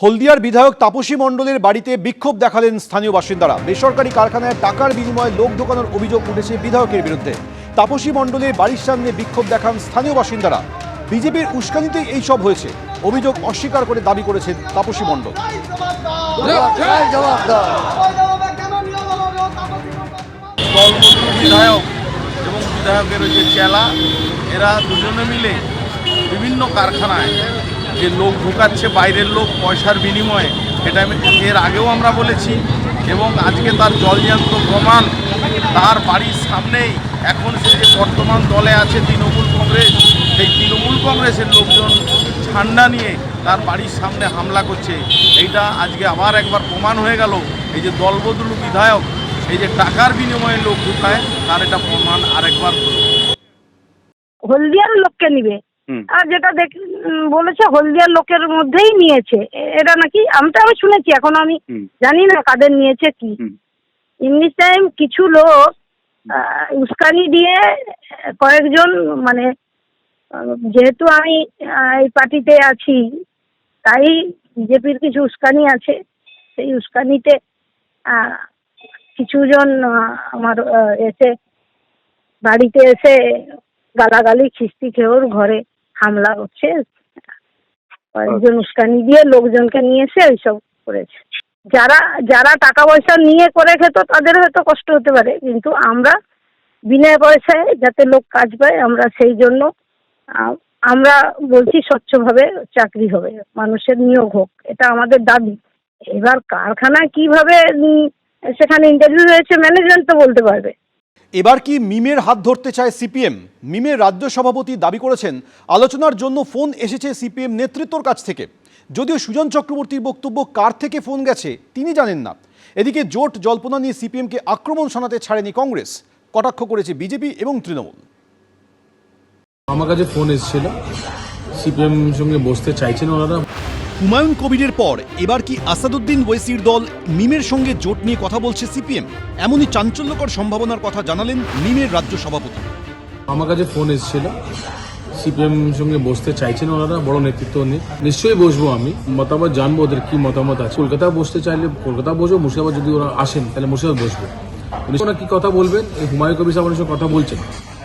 হলদিয়ার বিধায়ক তাপসী মণ্ডলের বাড়িতে বিক্ষোভ দেখালেন স্থানীয় বাসিন্দারা। বেসরকারি কারখানায় টাকার বিনিময়ে লোক ঢোকানোর অভিযোগ উঠেছে বিধায়কের বিরুদ্ধে। তাপসী মণ্ডলের বাড়ির সামনে বিক্ষোভ দেখান স্থানীয় বাসিন্দারা। বিজেপির উস্কানিতেই এইসব হয়েছে অভিযোগ অস্বীকার করে দাবি করেছেন তাপসী মণ্ডল। বিধায়ক এবং বিধায়কের ওই যে চেলা, এরা দুজনে মিলে বিভিন্ন কারখানায় যে লোক ঢোকাচ্ছে, বাইরের লোক পয়সার বিনিময়ে, এটা এর আগেও আমরা বলেছি এবং আজকে তার জলজ্যান্ত প্রমাণ। তার বাড়ির সামনেই এখন সে যে বর্তমান দলে আছে তৃণমূল কংগ্রেস, সেই তৃণমূল কংগ্রেসের লোকজন ঝান্ডা নিয়ে তার বাড়ির সামনে হামলা করছে। এইটা আজকে আবার একবার প্রমাণ হয়ে গেল, এই যে দলবদলু বিধায়ক এই যে টাকার বিনিময়ে লোক ঢুকায়, তার এটা প্রমাণ আরেকবার। হলদিয়ার লোককে নিবে, আর যেটা বলেছে হলদিয়ার লোকের মধ্যেই নিয়েছে এটা নাকি, আমি শুনেছি, এখন আমি জানি না কাদের নিয়েছে কি। ইংলিশ টাইম কিছু লোক উস্কানি দিয়ে কয়েকজন, মানে যেহেতু আমি এই পার্টিতে আছি তাই বিজেপির কিছু উস্কানি আছে, সেই উস্কানিতে কিছুজন আমার এসে বাড়িতে এসে গালাগালি খিস্তি খেয়ে ওর ঘরে হামলা হচ্ছে। কয়েকজন উস্কানি দিয়ে লোকজনকে নিয়ে এসে ওইসব করেছে। যারা যারা টাকা পয়সা নিয়ে করে খেত তাদের হয়তো কষ্ট হতে পারে, কিন্তু আমরা বিনা পয়সায় যাতে লোক কাজ পায়, আমরা সেই জন্য আমরা বলছি স্বচ্ছভাবে চাকরি হবে, মানুষের নিয়োগ হোক, এটা আমাদের দাবি। এবার কারখানায় কিভাবে সেখানে ইন্টারভিউ হয়েছে ম্যানেজমেন্ট তো বলতে পারবে। এবার কি মিমের হাত ধরতে চায় সিপিএম? মিমের রাজ্য সভাপতি দাবি করেছেন আলোচনার জন্য ফোন এসেছে সিপিএম নেতৃত্বর কাছ থেকে। যদিও সুজন চক্রবর্তীর বক্তব্য কার থেকে ফোন গেছে তিনি জানেন না। এদিকে জোট জল্পনা নিয়ে সিপিএমকে আক্রমণ শোনাতে ছাড়েনি কংগ্রেস, কটাক্ষ করেছে বিজেপি এবং তৃণমূল। আমার কাছে ফোন এসেছিল, সিপিএম সঙ্গে বসতে চাইছেন ওনারা। হুমায়ুন কবিরের পর এবার কি আসাদুদ্দিন ওয়েসির দল মিমের সঙ্গে জোট নিয়ে কথা বলছে সিপিএম? এমনই চাঞ্চল্যকর সম্ভাবনার কথা জানালেন মিমের রাজ্য সভাপতি। আমার কাছে ফোন এসেছিল, সিপিএম সঙ্গে বসতে চাইছেন ওনারা, বড় নেতৃত্ব নিয়ে। নিশ্চয়ই বসবো, আমি মতামত জানবো ওদের কি মতামত আছে। কলকাতা বসতে চাইলে কলকাতা বসবো, মুর্শিদাবাদ যদি ওরা আসেন তাহলে মুর্শিদাবাদ বসবো। ওরা কি কথা বলবেন, এই হুমায়ুন কবির সাহেবের সঙ্গে কথা বলছেন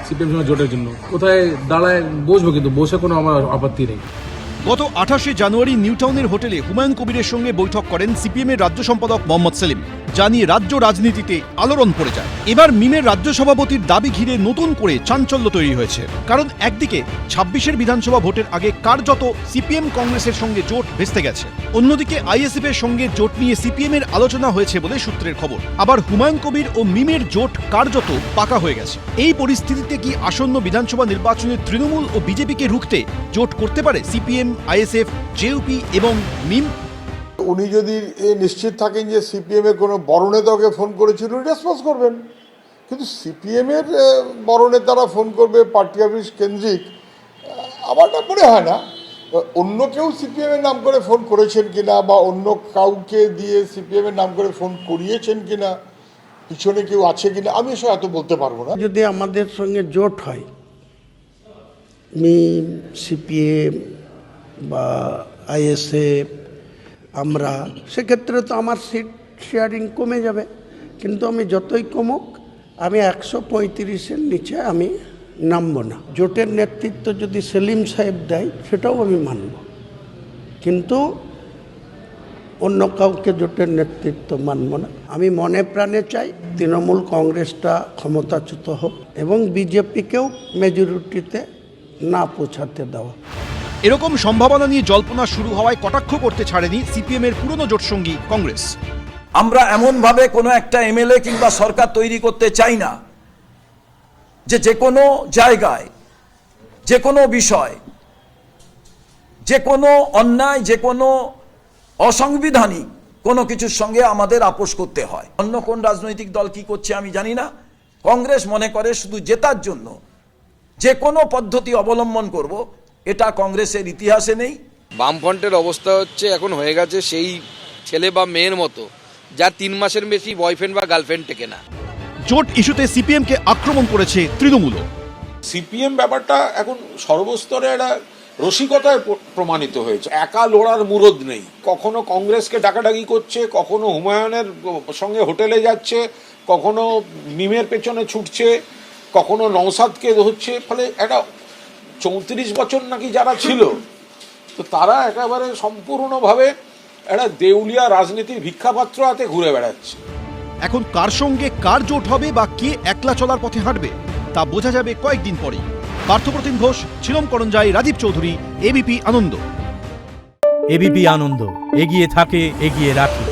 সিপিএম সঙ্গে জোটের জন্য, কোথায় দাঁড়ায় বসবো, কিন্তু বসে কোনো আমার আপত্তি নেই। গত 28শে জানুয়ারি নিউটাউনের হোটেলে হুমায়ুন কবিরের সঙ্গে বৈঠক করেন সিপিএমের রাজ্য সম্পাদক মোহাম্মদ সেলিম, যা নিয়ে রাজ্য রাজনীতিতে আলোড়ন পড়ে যায়। এবার মিমের রাজ্য সভাপতির দাবি ঘিরে নতুন করে চাঞ্চল্য তৈরি হয়েছে। কারণ একদিকে 26এর বিধানসভা ভোটের আগে কার্যত সিপিএম কংগ্রেসের সঙ্গে জোট ভেস্তে গেছে, অন্যদিকে আইএসএফ এর সঙ্গে জোট নিয়ে সিপিএম এর আলোচনা হয়েছে বলে সূত্রের খবর। আবার হুমায়ুন কবির ও মিমের জোট কার্যত পাকা হয়ে গেছে। এই পরিস্থিতিতে কি আসন্ন বিধানসভা নির্বাচনে তৃণমূল ও বিজেপিকে রুখতে জোট করতে পারে সিপিএম, আইএসএফ, জেইউপি এবং মিম? উনি যদি নিশ্চিত থাকেন যে সিপিএম এর কোনো বড় নেতাকে ফোন করেছিল, রেসপন্স করবেন। কিন্তু সিপিএম এর বড় নেতারা ফোন করবে পার্টি অফিস কেন্দ্রিক, আমারটা মনে হয় না। অন্য কেউ সিপিএম এর নাম করে ফোন করেছেন কিনা, বা অন্য কাউকে দিয়ে সিপিএম এর নাম করে ফোন করিয়েছেন কিনা, পিছনে কেউ আছে কিনা, আমি এসব এত বলতে পারবো না। যদি আমাদের সঙ্গে জোট হয়, মিম, সিপিএম বা আইএসএফ, আমরা, সেক্ষেত্রে তো আমার সিট শেয়ারিং কমে যাবে। কিন্তু আমি যতই কমুক, আমি 135-এর নিচে আমি নামবো না। জোটের নেতৃত্ব যদি সেলিম সাহেব দেয় সেটাও আমি মানব, কিন্তু অন্য কাউকে জোটের নেতৃত্ব মানব না। আমি মনে প্রাণে চাই তৃণমূল কংগ্রেসটা ক্ষমতাচ্যুত হোক এবং বিজেপিকেও মেজরিটিতে না পৌঁছাতে দেওয়া। এরকম সম্ভাবনা নিয়ে জল্পনা শুরু হওয়ায় কটাক্ষ করতে ছাড়েনি সিপিএম এর পুরনো জোটসঙ্গী কংগ্রেস। আমরা এমনভাবে কোনো একটা এমএলএ কিংবা সরকার তৈরি করতে চাই না যে কোনো জায়গায়, যে কোনো বিষয়, যে কোনো অন্যায়, যে কোনো অসাংবিধানিক কোনো কিছুর সঙ্গে আমাদের আপোষ করতে হয়। অন্য কোন রাজনৈতিক দল কি করছে আমি জানি না। কংগ্রেস মনে করে শুধু জেতার জন্য যে কোনো পদ্ধতি অবলম্বন করব, এটা কংগ্রেসের ইতিহাসে নেই। বামফ্রন্টের অবস্থা হচ্ছে এখন হয়ে গেছে সেই ছেলে বা মেয়ের মতো, যার 3 মাসের বেশি বয়ফ্রেন্ড বা গার্লফ্রেন্ড টেকে না। জোট ইস্যুতে সিপিএমকে আক্রমণ করেছে তৃণমূল। সিপিএম ব্যাপারটা এখন সর্বস্তরে একটা রসিকতায় প্রমাণিত হয়েছে। একা লড়ার মুরদ নেই, কখনো কংগ্রেসকে ডাকাডাকি করছে, কখনো হুমায়ুনের সঙ্গে হোটেলে যাচ্ছে, কখনো মিমের পেছনে ছুটছে, কখনো নওশাদকে হচ্ছে। ফলে একটা 34 বছর নাকি যারা ছিল, তো তারা একেবারে সম্পূর্ণভাবে একটা দেউলিয়া রাজনীতির ভিক্ষাপাত্র হাতে ঘুরে বেড়াচ্ছে। এখন কার সঙ্গে কার জোট হবে বা কে একলা চলার পথে হাঁটবে তা বোঝা যাবে কয়েকদিন পরেই। পার্থপ্রতিম ঘোষ, ছিলম করঞ্জাই, রাজীব চৌধুরী, এবিপি আনন্দ। এবিপি আনন্দ, এগিয়ে থাকে, এগিয়ে রাখে।